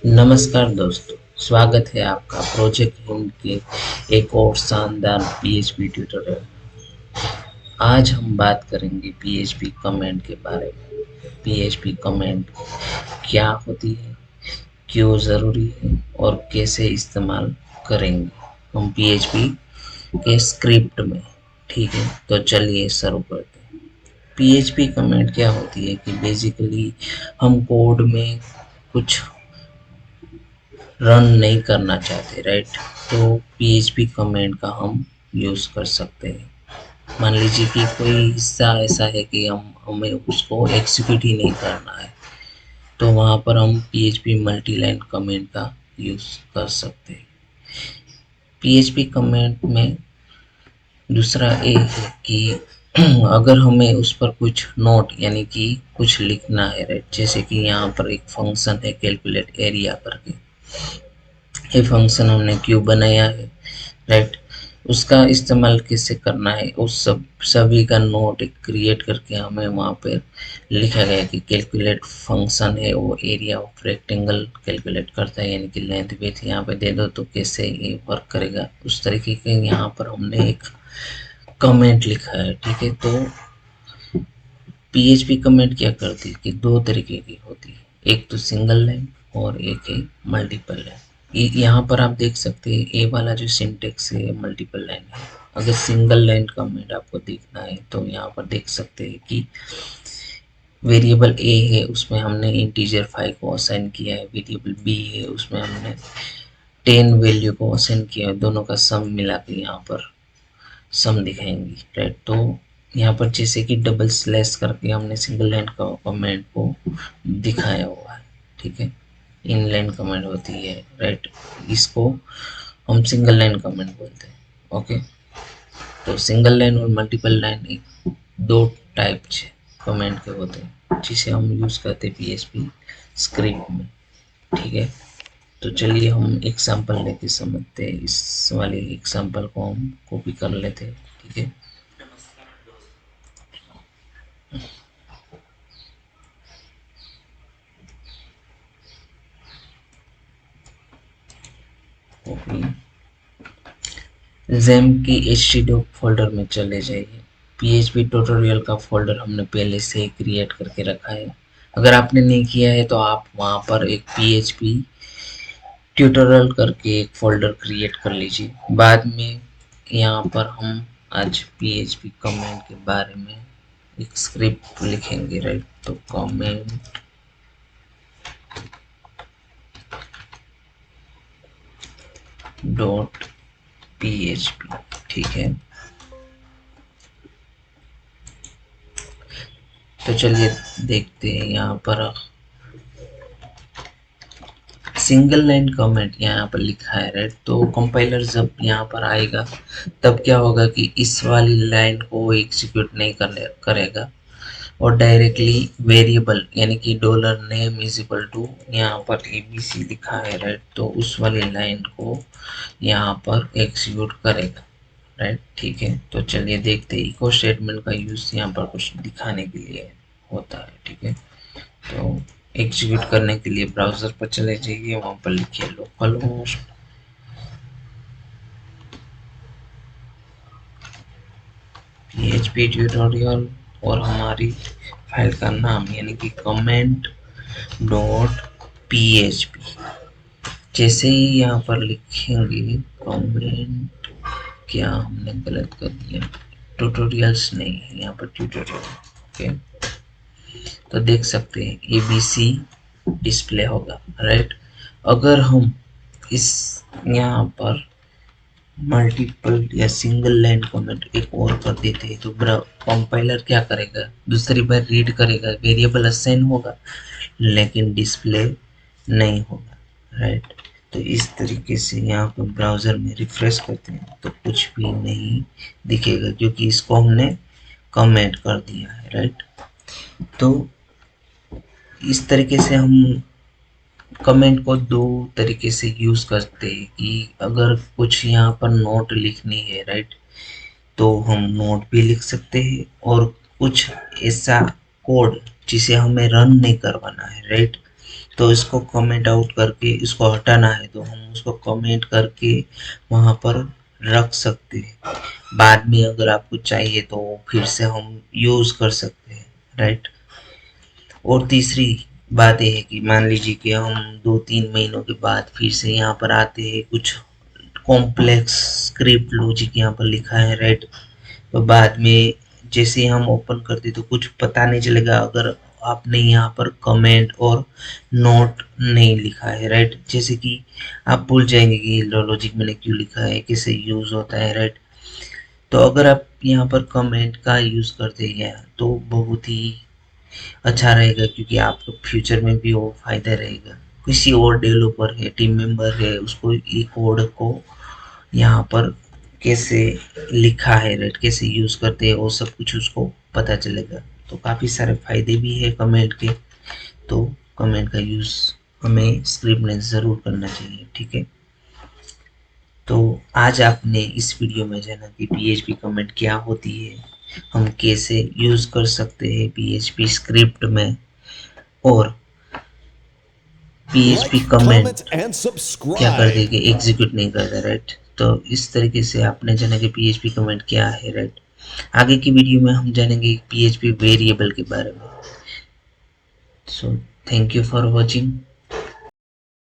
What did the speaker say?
नमस्कार दोस्तों, स्वागत है आपका प्रोजेक्ट हिंट के एक और शानदार पीएचपी ट्यूटोरियल। आज हम बात करेंगे पीएचपी कमेंट के बारे में। पीएचपी कमेंट क्या होती है, क्यों ज़रूरी है और कैसे इस्तेमाल करेंगे हम पीएचपी के स्क्रिप्ट में। ठीक है, तो चलिए शुरू करते हैं। पीएचपी कमेंट क्या होती है कि बेसिकली हम कोड में कुछ रन नहीं करना चाहते, राइट? तो पीएचपी कमेंट का हम यूज़ कर सकते हैं। मान लीजिए कि कोई हिस्सा ऐसा है कि हम हमें उसको एग्जीक्यूट ही नहीं करना है, तो वहाँ पर हम पीएचपी मल्टी लाइन कमेंट का यूज़ कर सकते हैं। पीएचपी कमेंट में दूसरा ये है कि अगर हमें उस पर कुछ नोट यानी कि कुछ लिखना है, राइट? जैसे कि यहाँ पर एक फंक्शन है कैलकुलेट एरिया करके। ये फंक्शन हमने क्यों बनाया है, राइट? उसका इस्तेमाल कैसे करना है, उस सभी का नोट एक क्रिएट करके हमें वहाँ पे लिखा गया कि कैलकुलेट फंक्शन है, वो एरिया ऑफ रेक्टेंगल कैलकुलेट करता है, यानी कि लेंथ विड्थ यहाँ पे दे दो तो कैसे ये वर्क करेगा, उस तरीके के यहाँ पर हमने एक कमेंट लिखा है। ठीक है, तो पीएचपी कमेंट क्या करती है कि दो तरीके की होती है, एक तो सिंगल लाइन और एक है मल्टीपल लाइन। ये यहाँ पर आप देख सकते हैं, ए वाला जो सिंटेक्स है मल्टीपल लाइन है। अगर सिंगल लाइन कमेंट आपको देखना है तो यहाँ पर देख सकते हैं कि वेरिएबल ए है, उसमें हमने इंटीजर 5 को असाइन किया है। वेरिएबल बी है, उसमें हमने 10 वैल्यू को असाइन किया है। दोनों का सम मिला के यहाँ पर सम दिखाएंगी, राइट? तो यहाँ पर जैसे कि डबल स्लैश करके हमने सिंगल लाइन का कमेंट को दिखाया हुआ है। ठीक है, इन लाइन कमेंट होती है, राइट? इसको हम सिंगल लाइन कमेंट बोलते हैं। ओके, तो सिंगल लाइन और मल्टीपल लाइन एक दो टाइप कमेंट के होते हैं जिसे हम यूज करते हैं पीएचपी स्क्रिप्ट में। ठीक है, तो चलिए हम एग्जाम्पल लेके समझते हैं। इस वाले एग्जाम्पल को हम कॉपी कर लेते हैं। ठीक है, कॉपी ज़ैम्प की एचटीडॉक फोल्डर में चले जाइए। पीएचपी ट्यूटोरियल का फोल्डर हमने पहले से ही क्रिएट करके रखा है। अगर आपने नहीं किया है तो आप वहाँ पर एक पीएचपी ट्यूटोरियल करके एक फोल्डर क्रिएट कर लीजिए। बाद में यहाँ पर हम आज पीएचपी कमेंट के बारे में एक स्क्रिप्ट लिखेंगे, राइट? तो कमेंट डॉट पीएचपी। ठीक है, तो चलिए देखते हैं। यहाँ पर सिंगल लाइन कमेंट यहाँ पर लिखा है, राइट? तो कंपाइलर जब यहाँ पर आएगा तब क्या होगा कि इस वाली लाइन को एग्जीक्यूट नहीं करेगा और डायरेक्टली वेरिएबल यानी कि dollar name is equal to यहाँ पर एबीसी लिखा है, राइट? तो उस वाली लाइन को यहाँ पर एग्जीक्यूट करेगा, राइट? ठीक है, तो चलिए देखते हैं। इको स्टेटमेंट का यूज यहाँ पर कुछ दिखाने के लिए होता है। ठीक है, तो एग्जीक्यूट करने के लिए ब्राउज़र पर चले जाइए, वहाँ पर लिखिए लोकल होस्ट PHP ट्यूटोरियल और हमारी फाइल का नाम यानी कि कमेंट डॉट PHP। जैसे ही यहाँ पर लिखेंगे कमेंट, क्या हमने गलत कर दिया? ट्यूटोरियल्स नहीं है यहाँ पर, ट्यूटोरियल। ओके, तो देख सकते हैं ABC डिस्प्ले होगा, राइट? अगर हम इस यहाँ पर मल्टीपल या सिंगल लाइन कमेंट एक और कर देते हैं तो कंपाइलर क्या करेगा? दूसरी बार रीड करेगा, वेरिएबल असाइन होगा लेकिन डिस्प्ले नहीं होगा, राइट? तो इस तरीके से यहाँ पर ब्राउज़र में रिफ्रेश करते हैं तो कुछ भी नहीं दिखेगा क्योंकि इसको हमने कमेंट कर दिया है, राइट? तो इस तरीके से हम कमेंट को दो तरीके से यूज करते हैं कि अगर कुछ यहाँ पर नोट लिखनी है, राइट? तो हम नोट भी लिख सकते हैं और कुछ ऐसा कोड जिसे हमें रन नहीं करवाना है, राइट? तो इसको कमेंट आउट करके इसको हटाना है तो हम उसको कमेंट करके वहाँ पर रख सकते हैं। बाद में अगर आपको चाहिए तो फिर से हम यूज़ कर सकते हैं, राइट। और तीसरी बात ये है कि मान लीजिए कि हम 2-3 महीनों के बाद फिर से यहाँ पर आते हैं, कुछ कॉम्प्लेक्स स्क्रिप्ट लॉजिक यहाँ पर लिखा है, राइट। तो बाद में जैसे ही हम ओपन करते तो कुछ पता नहीं चलेगा अगर आपने यहाँ पर कमेंट और नोट नहीं लिखा है, राइट। जैसे कि आप भूल जाएंगे कि लॉजिक मैंने क्यों लिखा है, कैसे यूज होता है, राइट। तो अगर आप यहाँ पर कमेंट का यूज करते हैं तो बहुत ही अच्छा रहेगा, क्योंकि आपको फ्यूचर में भी वो फायदा रहेगा। किसी और डेवलपर है, टीम मेंबर है, उसको ये कोड को यहाँ पर कैसे लिखा है, राइट, कैसे यूज करते हैं वो सब कुछ उसको पता चलेगा। तो काफी सारे फायदे भी है कमेंट के। तो कमेंट का यूज हमें स्क्रिप्ट में जरूर करना चाहिए, ठीक है। तो आज आपने इस वीडियो में जाना कि पीएचपी कमेंट क्या होती है, हम कैसे यूज कर सकते हैं पीएचपी स्क्रिप्ट में, और पीएचपी कमेंट क्या कर देगा, एग्जीक्यूट नहीं करता, राइट। तो इस तरीके से आपने जाना कि पीएचपी कमेंट क्या है, राइट। आगे की वीडियो में हम जानेंगे पीएचपी वेरिएबल के बारे में। So thank you for watching.